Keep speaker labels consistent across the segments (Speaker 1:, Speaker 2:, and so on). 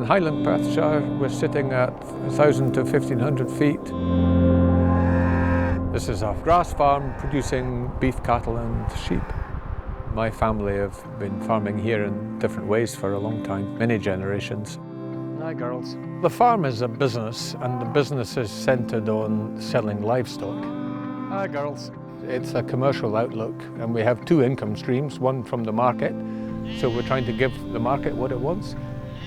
Speaker 1: Highland Perthshire. We're sitting at 1,000 to 1,500 feet. This is a grass farm producing beef cattle and sheep. My family have been farming here in different ways for a long time, many generations. Hi girls. The farm is a business, and the business is centred on selling livestock. Hi girls. It's a commercial outlook, and we have two income streams, one from the market, so we're trying to give the market what it wants,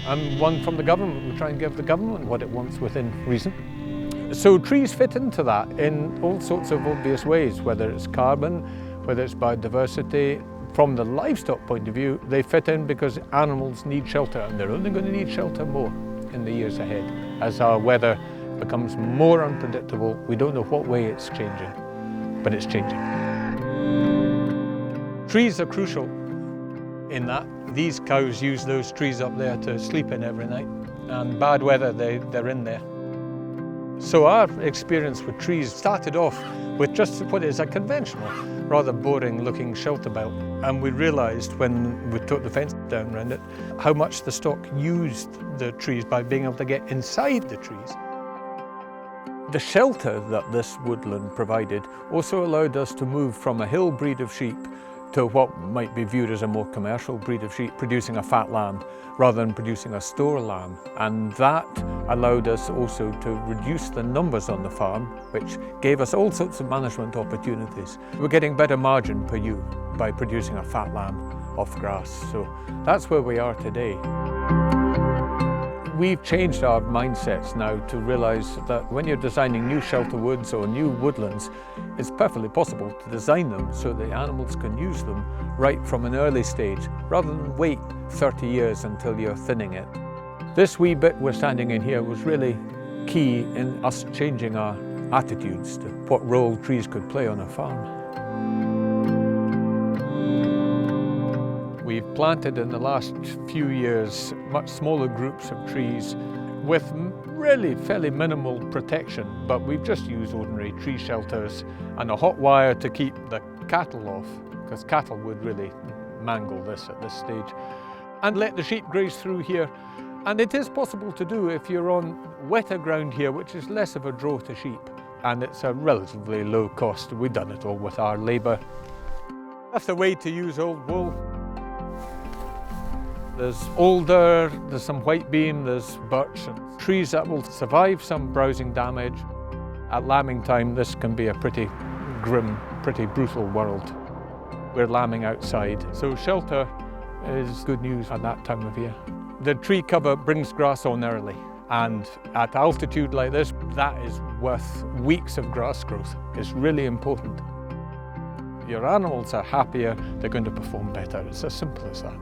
Speaker 1: and one from the government. We try and give the government what it wants within reason. So trees fit into that in all sorts of obvious ways, whether it's carbon, whether it's biodiversity. From the livestock point of view, they fit in because animals need shelter, and they're only going to need shelter more in the years ahead. As our weather becomes more unpredictable, we don't know what way it's changing, but it's changing. Trees are crucial in that. These cows use those trees up there to sleep in every night, and bad weather, they're in there. So our experience with trees started off with just what is a conventional, rather boring looking shelter belt. And we realised when we took the fence down around it, how much the stock used the trees by being able to get inside the trees. The shelter that this woodland provided also allowed us to move from a hill breed of sheep to what might be viewed as a more commercial breed of sheep, producing a fat lamb rather than producing a store lamb. And that allowed us also to reduce the numbers on the farm, which gave us all sorts of management opportunities. We're getting better margin per ewe by producing a fat lamb off grass. So that's where we are today. We've changed our mindsets now to realise that when you're designing new shelter woods or new woodlands, it's perfectly possible to design them so the animals can use them right from an early stage, rather than wait 30 years until you're thinning it. This wee bit we're standing in here was really key in us changing our attitudes to what role trees could play on a farm. We've planted in the last few years much smaller groups of trees with really fairly minimal protection, but we've just used ordinary tree shelters and a hot wire to keep the cattle off, because cattle would really mangle this at this stage, and let the sheep graze through here. And it is possible to do if you're on wetter ground here, which is less of a draw to sheep, and it's a relatively low cost. We've done it all with our labour. That's the way to use old wool. There's alder, there's some white beam, there's birch, and trees that will survive some browsing damage. At lambing time, this can be a pretty grim, pretty brutal world. We're lambing outside, so shelter is good news at that time of year. The tree cover brings grass on early, and at altitude like this, that is worth weeks of grass growth. It's really important. Your animals are happier, they're going to perform better. It's as simple as that.